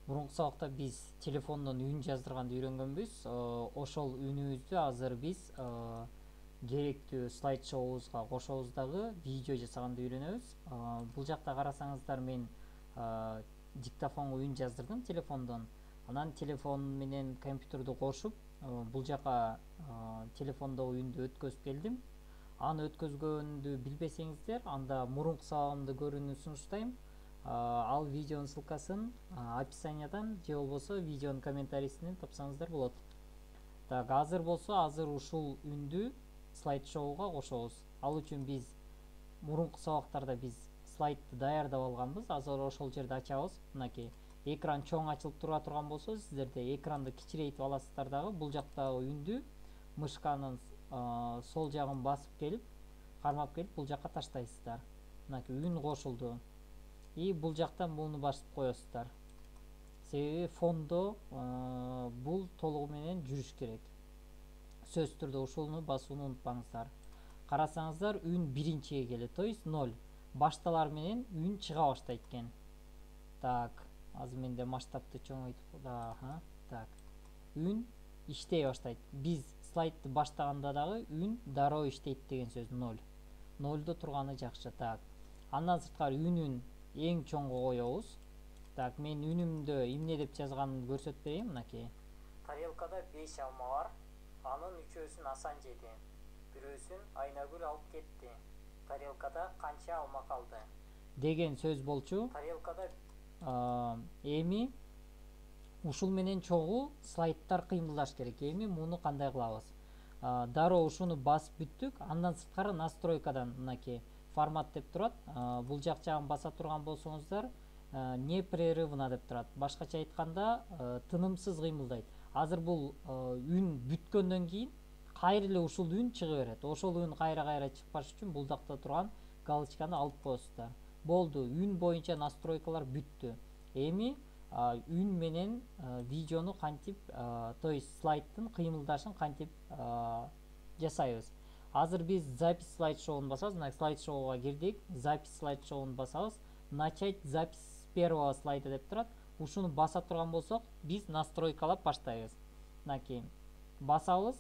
Мурунку сабакта биз телефондон үн жаздырганды үйрөнгөнбүз. Ошол үнүбүздү азыр биз керектүү слайд шоубузга кошобуз дагы видео жасаганды үйрөнөбүз. Бул жакта карасаңыздар мен диктофонго үн жаздырдым телефондон. Анан телефон менен компьютерди кошуп, бул жака телефондогу үндү өткөзүп келдим. Аны өткөзгөндү билбесеңиздер, анда мурунку сабагымды көрүүнү сунуштайм. Ал видеонун ссылкасын описаниядан же болбосо видеонун комментарийсинен тапсаңыздар болот. Так, азыр болсо ушул үндү слайд шоуга кошобуз. Ал үчүн биз мурунку сабактарда биз слайдты даярдап алганбыз. Азыр ошол жерди ачабыз. Мынакей экран чоң ачылып тура турган болсо, сиздерде экранды кичирейтип аласыздар дагы. Бул жактагы үндү мышканын сол жагын басып келип, кармап келип бул жакка таштайсыздар. Мынакей үн кошулду. И бул жактан муну басып коесуздар. Себеби фондо бул толугу менен жүрүш керек. Сөзсүз түрдө ушуну басууну унутпаңыздар. Карасаңыздар, үн биринчиге келет, то есть 0. Башталар менен үн чыга баштайт экен. Так, азыр менде масштабты чоңойтуп, так. Үн иштей баштайт. Биз слайдты баштаганда дагы үн дароо иштейт деген сөз 0. 0до турганы жакшы. Так. Андан сырткары үнүн эң чоңго коебуз. Так, мен үнүмдө эмне деп жазганымды көрсөтүп берейин. Мынакей. Тарелкада 5 алма бар. Анын 3өсүн Асан жеди. Бирөөсүн Айнагүл алып кетти. Тарелкада канча алма калды? Деген сөз болчу. Тарелкада эми ушул менен чогуу слайдтар кыймылдаш керек. Эми муну кандай кылабыз? Дароо ушуну басып бүттүк. Андан сырткары настройкадан мынакей формат деп турат. Бул жак жагын баса турган болсоңуздар, непрерывно деп турат. Башкача айтканда, тынымсыз кыймылдайт. Азыр бул үн бүткөндөн кийин кайра эле ушул үн чыга берет. Ошол үн кайра чыкпаш үчүн бул жакта турган галочканы алып коесуздар. Болду, үн боюнча настройкалар бүттү. Эми үн менен видеону кантип, то есть слайдтын кыймылдашын кантип жасайбыз. Азыр биз запись слайд шоуну басабыз. Мына слайд шоуга кирдик. Запись слайд шоуну басабыз. Начать запись с первого слайда деп турат. Ушуну баса турган болсок, биз настройкалап баштайбыз. Мынакей басабыз.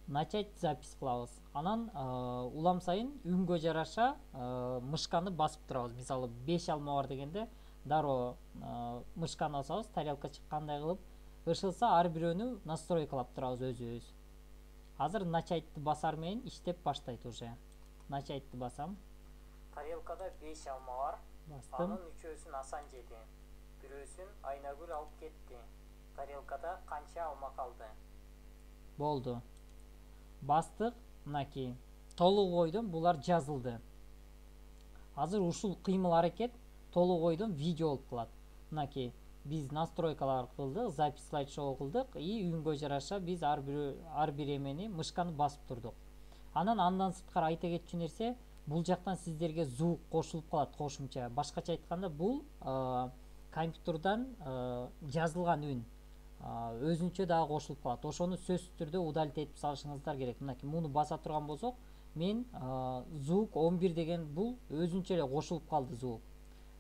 Начать запись кылабыз. Анан улам сайын үнгө жараша мышканы басып турабыз. Мисалы 5 алма бар дегенде дароо мышканы басабыз. Тарелка чыккандай кылып ышылса ар бирөөнү настройкалап турабыз өзүбүз. Азыр начайтты басар менен иштеп баштайт уже. Начайтты басам. Тарелкада 5 алма бар. Бастым. Анын 3өсүн Асан жеди. Бирөөсүн Айнагүл алып кетти. Тарелкада канча алма калды? Болду. Бастык. Мынакей толук ойдон булар жазылды. Азыр ушул кыймыл аракет толук ойдон видео болуп калат. Мынакей биз настройкалар кылдык, запись слайд шоу кылдык и үнгө жараша биз ар бир эмени мышканы басып турдук. Андан сырткары айта кетчү нерсе, бул жактан сиздерге звук кошулуп калат кошумча. Башкача айтканда, бул компьютерден жазылган үн өзүнчө дагы кошулуп калат. Ошону сөзсүз түрдө удалить этип салышыңыздар керек. Мынакей муну баса турган болсок, мен звук 11 деген бул өзүнчө эле кошулуп калды звук.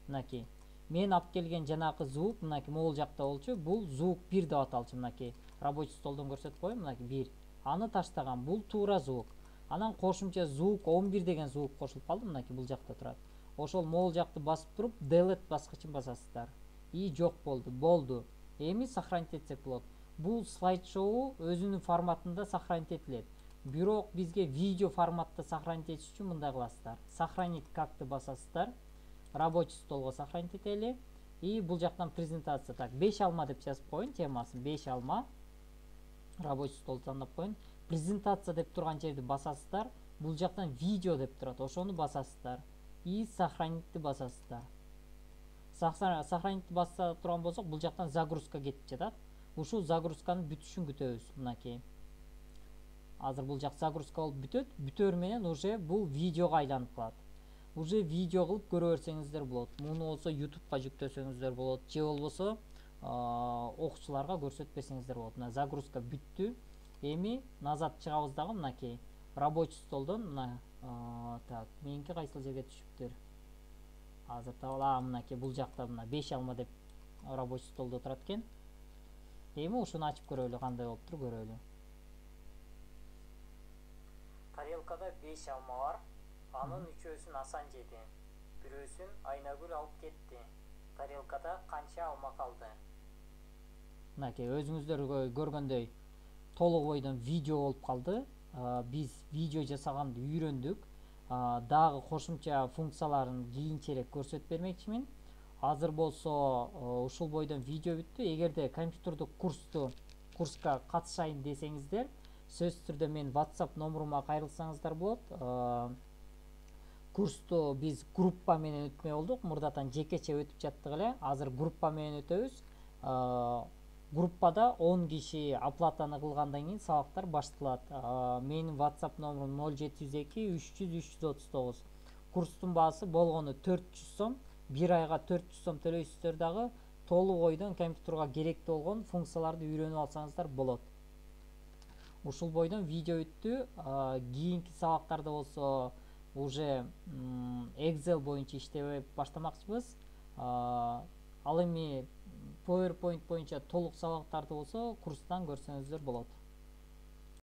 Мынакей мен алып келген жанакы звук мынакей могул жакта болчу. Бул звук 1 деп аталчу. Мынакей рабочий столдон көрсөтүп коеюн. Мынакей 1. Аны таштаган. Бул туура звук. Анан кошумча звук 11 деген звук кошулуп калды. Мынакей бул жакта турат. Ошол могул жакты басып туруп, delete баскычын басасыздар. И жок болду. Болду. Эми сохранить этсек болот. Бул слайд шоу өзүнүн форматында сохранить этилет. Бирок бизге видео форматта сохранить этиш үчүн мындай кыласыздар. Сохранить какты басасыздар. Рабочий столго сохранить этели. И бул жактан презентация. Так, 5 алма деп жазып коеюн темасын. 5 алма. Рабочий стол тандап коеюн. Презентация деп турган жерди басасыздар. Бул жактан видео деп турат. Ошону басасыздар. И сохранитти басасыздар. Сохранитти баса турган болсок, бул жактан загрузка кетип жатат. Ушул загрузканын бүтүшүн күтөбүз. Мынакей. Азыр бул жак загрузка болуп бүтөт. Бүтөр менен уже бул видеого айланып калат. Уже видео кылып көрө берсеңиздер болот. Муну болсо YouTube'га жүктөсөңүздөр болот. Же болбосо окуучуларга көрсөтпесеңиздер болот. Мына загрузка бүттү. Эми назад чыгабыз дагы. Мынакей рабочий столдон мына так, меники кайсыл жерге түшүптүр? Азыр табала, мынакей бул жакта мына 5 алма деп рабочий столдо турат экен. Эми ушуну ачып көрөлү, кандай болуптур көрөлү. Тарелкада 5 алма бар. Анын үчөөсүн Асан жеди. Бирөөсүн Айнагүл алып кетти. Тарелкада канча алма калды? Мынакей өзүңүздөр көргөндөй толук бойдон видео болуп калды. Биз видео жасаганды үйрөндүк. Дагы кошумча функцияларын кийинчерээк көрсөтүп бермекчимин. Азыр болсо ушул бойдон видео бүттү. Эгерде компьютердук курска катышайын десеңиздер, сөзсүз түрдө менин WhatsApp номурума кайрылсаңыздар болот. Курсту биз группа менен өтмөй болдук. Мурдатан жекече өтүп жаттык эле. Азыр группа менен өтөбүз. Группада 10 киши оплатаны кылгандан кийин сабактар башталат. Менин WhatsApp номурум 0702 300 339. Курстун баасы болгону 400 сом. Bir айга 400 сом төлөйсүздөр дагы толук бойдон компьютерга керектүү болгон функцияларды үйрөнүп алсаңыздар болот. Ушул бойдон видео өттү. Кийинки сабактарда болсо уже Excel боюнча иштеп баштамакчыбыз. Ал эми PowerPoint боюнча толук сабактарды болсо курстан көрсөңүздөр болот.